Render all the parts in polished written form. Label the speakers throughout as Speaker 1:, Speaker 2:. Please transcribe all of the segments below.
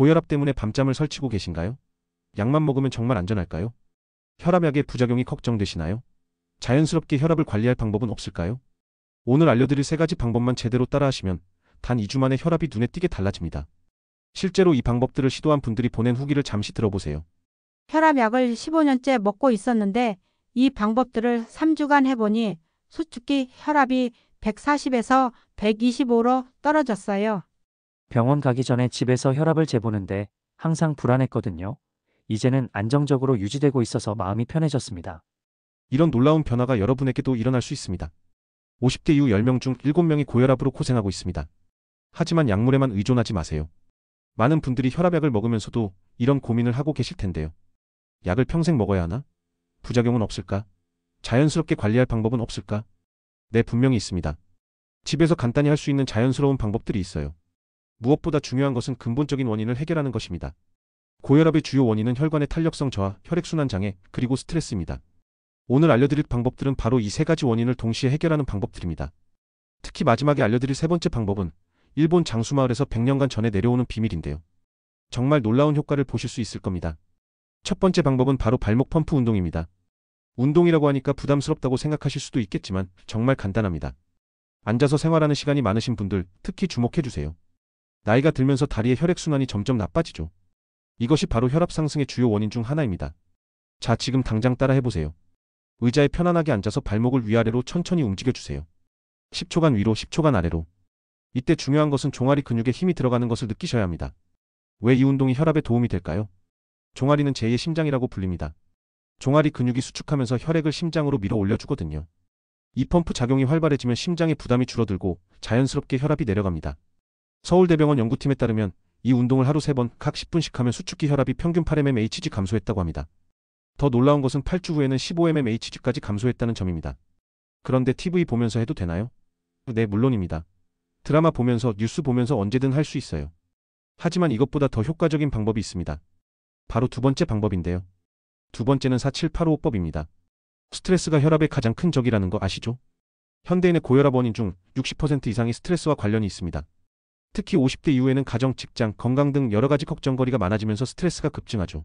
Speaker 1: 고혈압 때문에 밤잠을 설치고 계신가요? 약만 먹으면 정말 안전할까요? 혈압약의 부작용이 걱정되시나요? 자연스럽게 혈압을 관리할 방법은 없을까요? 오늘 알려드릴 3가지 방법만 제대로 따라하시면 단 2주 만에 혈압이 눈에 띄게 달라집니다. 실제로 이 방법들을 시도한 분들이 보낸 후기를 잠시 들어보세요.
Speaker 2: 혈압약을 15년째 먹고 있었는데 이 방법들을 3주간 해보니 수축기 혈압이 140에서 125로 떨어졌어요.
Speaker 3: 병원 가기 전에 집에서 혈압을 재보는데 항상 불안했거든요. 이제는 안정적으로 유지되고 있어서 마음이 편해졌습니다.
Speaker 1: 이런 놀라운 변화가 여러분에게도 일어날 수 있습니다. 50대 이후 10명 중 7명이 고혈압으로 고생하고 있습니다. 하지만 약물에만 의존하지 마세요. 많은 분들이 혈압약을 먹으면서도 이런 고민을 하고 계실 텐데요. 약을 평생 먹어야 하나? 부작용은 없을까? 자연스럽게 관리할 방법은 없을까? 네, 분명히 있습니다. 집에서 간단히 할 수 있는 자연스러운 방법들이 있어요. 무엇보다 중요한 것은 근본적인 원인을 해결하는 것입니다. 고혈압의 주요 원인은 혈관의 탄력성 저하, 혈액순환 장애, 그리고 스트레스입니다. 오늘 알려드릴 방법들은 바로 이 3가지 원인을 동시에 해결하는 방법들입니다. 특히 마지막에 알려드릴 3번째 방법은 일본 장수마을에서 100년간 전해 내려오는 비밀인데요. 정말 놀라운 효과를 보실 수 있을 겁니다. 첫 번째 방법은 바로 발목 펌프 운동입니다. 운동이라고 하니까 부담스럽다고 생각하실 수도 있겠지만 정말 간단합니다. 앉아서 생활하는 시간이 많으신 분들 특히 주목해주세요. 나이가 들면서 다리의 혈액순환이 점점 나빠지죠. 이것이 바로 혈압 상승의 주요 원인 중 하나입니다. 자, 지금 당장 따라 해보세요. 의자에 편안하게 앉아서 발목을 위아래로 천천히 움직여주세요. 10초간 위로, 10초간 아래로. 이때 중요한 것은 종아리 근육에 힘이 들어가는 것을 느끼셔야 합니다. 왜 이 운동이 혈압에 도움이 될까요? 종아리는 제2의 심장이라고 불립니다. 종아리 근육이 수축하면서 혈액을 심장으로 밀어 올려주거든요. 이 펌프 작용이 활발해지면 심장의 부담이 줄어들고 자연스럽게 혈압이 내려갑니다. 서울대병원 연구팀에 따르면 이 운동을 하루 3번 각 10분씩 하면 수축기 혈압이 평균 8mmHg 감소했다고 합니다. 더 놀라운 것은 8주 후에는 15mmHg까지 감소했다는 점입니다. 그런데 TV 보면서 해도 되나요? 네, 물론입니다. 드라마 보면서, 뉴스 보면서 언제든 할 수 있어요. 하지만 이것보다 더 효과적인 방법이 있습니다. 바로 2번째 방법인데요. 2번째는 4-7-8-5호법입니다. 스트레스가 혈압의 가장 큰 적이라는 거 아시죠? 현대인의 고혈압 원인 중 60% 이상이 스트레스와 관련이 있습니다. 특히 50대 이후에는 가정, 직장, 건강 등 여러 가지 걱정거리가 많아지면서 스트레스가 급증하죠.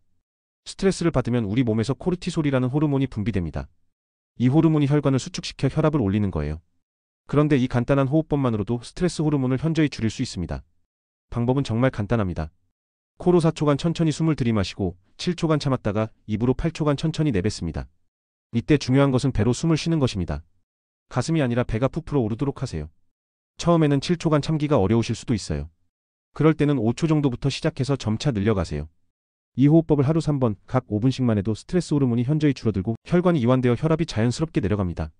Speaker 1: 스트레스를 받으면 우리 몸에서 코르티솔이라는 호르몬이 분비됩니다. 이 호르몬이 혈관을 수축시켜 혈압을 올리는 거예요. 그런데 이 간단한 호흡법만으로도 스트레스 호르몬을 현저히 줄일 수 있습니다. 방법은 정말 간단합니다. 코로 4초간 천천히 숨을 들이마시고 7초간 참았다가 입으로 8초간 천천히 내뱉습니다. 이때 중요한 것은 배로 숨을 쉬는 것입니다. 가슴이 아니라 배가 부풀어 오르도록 하세요. 처음에는 7초간 참기가 어려우실 수도 있어요. 그럴 때는 5초 정도부터 시작해서 점차 늘려가세요. 이 호흡법을 하루 3번 각 5분씩만 해도 스트레스 호르몬이 현저히 줄어들고 혈관이 이완되어 혈압이 자연스럽게 내려갑니다.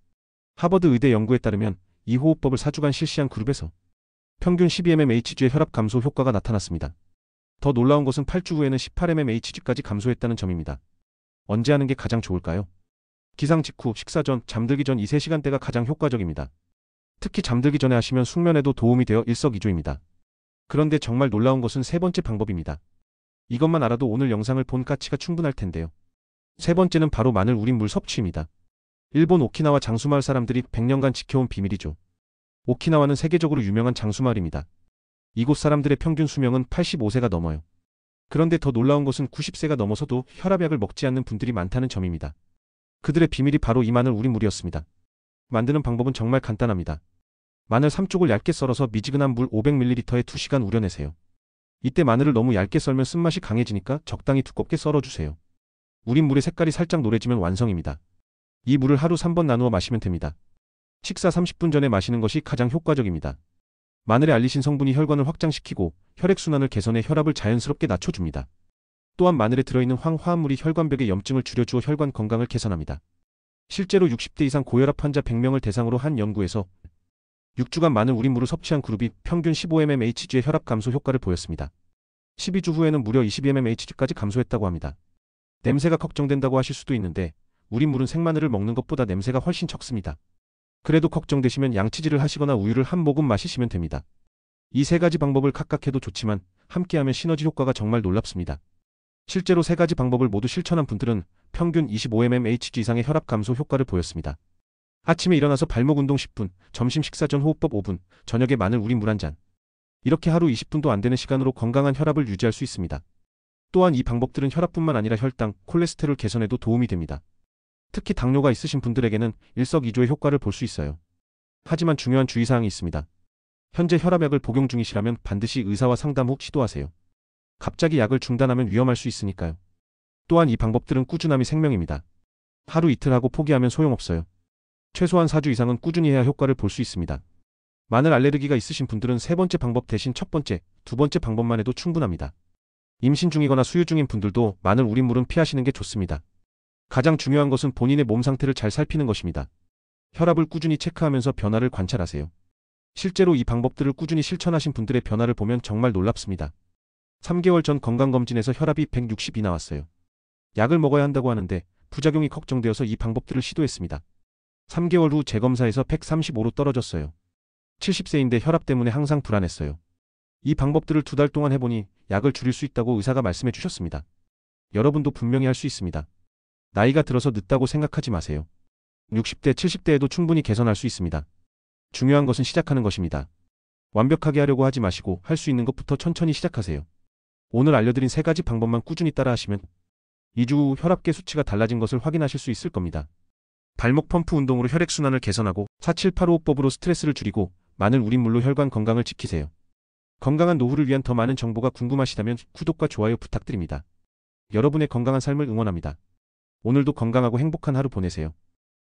Speaker 1: 하버드 의대 연구에 따르면 이 호흡법을 4주간 실시한 그룹에서 평균 12mmHg의 혈압 감소 효과가 나타났습니다. 더 놀라운 것은 8주 후에는 18mmHg까지 감소했다는 점입니다. 언제 하는 게 가장 좋을까요? 기상 직후, 식사 전, 잠들기 전 이 3시간대가 가장 효과적입니다. 특히 잠들기 전에 하시면 숙면에도 도움이 되어 일석이조입니다. 그런데 정말 놀라운 것은 3번째 방법입니다. 이것만 알아도 오늘 영상을 본 가치가 충분할 텐데요. 3번째는 바로 마늘 우린 물 섭취입니다. 일본 오키나와 장수마을 사람들이 100년간 지켜온 비밀이죠. 오키나와는 세계적으로 유명한 장수마을입니다. 이곳 사람들의 평균 수명은 85세가 넘어요. 그런데 더 놀라운 것은 90세가 넘어서도 혈압약을 먹지 않는 분들이 많다는 점입니다. 그들의 비밀이 바로 이 마늘 우린 물이었습니다. 만드는 방법은 정말 간단합니다. 마늘 3쪽을 얇게 썰어서 미지근한 물 500ml에 2시간 우려내세요. 이때 마늘을 너무 얇게 썰면 쓴맛이 강해지니까 적당히 두껍게 썰어주세요. 우린 물의 색깔이 살짝 노래지면 완성입니다. 이 물을 하루 3번 나누어 마시면 됩니다. 식사 30분 전에 마시는 것이 가장 효과적입니다. 마늘의 알리신 성분이 혈관을 확장시키고 혈액순환을 개선해 혈압을 자연스럽게 낮춰줍니다. 또한 마늘에 들어있는 황화합물이 혈관벽의 염증을 줄여주어 혈관 건강을 개선합니다. 실제로 60대 이상 고혈압 환자 100명을 대상으로 한 연구에서 6주간 마늘 우린 물을 섭취한 그룹이 평균 15mmHg의 혈압 감소 효과를 보였습니다. 12주 후에는 무려 22mmHg까지 감소했다고 합니다. 냄새가 걱정된다고 하실 수도 있는데 우린 물은 생마늘을 먹는 것보다 냄새가 훨씬 적습니다. 그래도 걱정되시면 양치질을 하시거나 우유를 한 모금 마시시면 됩니다. 이 3가지 방법을 각각 해도 좋지만 함께하면 시너지 효과가 정말 놀랍습니다. 실제로 3가지 방법을 모두 실천한 분들은 평균 25mmHg 이상의 혈압 감소 효과를 보였습니다. 아침에 일어나서 발목 운동 10분, 점심 식사 전 호흡법 5분, 저녁에 마늘 우린 물 1잔. 이렇게 하루 20분도 안 되는 시간으로 건강한 혈압을 유지할 수 있습니다. 또한 이 방법들은 혈압뿐만 아니라 혈당, 콜레스테롤 개선에도 도움이 됩니다. 특히 당뇨가 있으신 분들에게는 일석이조의 효과를 볼 수 있어요. 하지만 중요한 주의사항이 있습니다. 현재 혈압약을 복용 중이시라면 반드시 의사와 상담 후 시도하세요. 갑자기 약을 중단하면 위험할 수 있으니까요. 또한 이 방법들은 꾸준함이 생명입니다. 하루 이틀 하고 포기하면 소용없어요. 최소한 4주 이상은 꾸준히 해야 효과를 볼 수 있습니다. 마늘 알레르기가 있으신 분들은 세 번째 방법 대신 첫 번째, 두 번째 방법만 해도 충분합니다. 임신 중이거나 수유 중인 분들도 마늘 우린 물은 피하시는 게 좋습니다. 가장 중요한 것은 본인의 몸 상태를 잘 살피는 것입니다. 혈압을 꾸준히 체크하면서 변화를 관찰하세요. 실제로 이 방법들을 꾸준히 실천하신 분들의 변화를 보면 정말 놀랍습니다. 3개월 전 건강검진에서 혈압이 160이 나왔어요. 약을 먹어야 한다고 하는데 부작용이 걱정되어서 이 방법들을 시도했습니다. 3개월 후 재검사에서 135로 떨어졌어요. 70세인데 혈압 때문에 항상 불안했어요. 이 방법들을 2달 동안 해보니 약을 줄일 수 있다고 의사가 말씀해 주셨습니다. 여러분도 분명히 할 수 있습니다. 나이가 들어서 늦다고 생각하지 마세요. 60대, 70대에도 충분히 개선할 수 있습니다. 중요한 것은 시작하는 것입니다. 완벽하게 하려고 하지 마시고 할 수 있는 것부터 천천히 시작하세요. 오늘 알려드린 3가지 방법만 꾸준히 따라하시면 2주 후 혈압계 수치가 달라진 것을 확인하실 수 있을 겁니다. 발목 펌프 운동으로 혈액순환을 개선하고 4785호흡법으로 스트레스를 줄이고 마늘 우린 물로 혈관 건강을 지키세요. 건강한 노후를 위한 더 많은 정보가 궁금하시다면 구독과 좋아요 부탁드립니다. 여러분의 건강한 삶을 응원합니다. 오늘도 건강하고 행복한 하루 보내세요.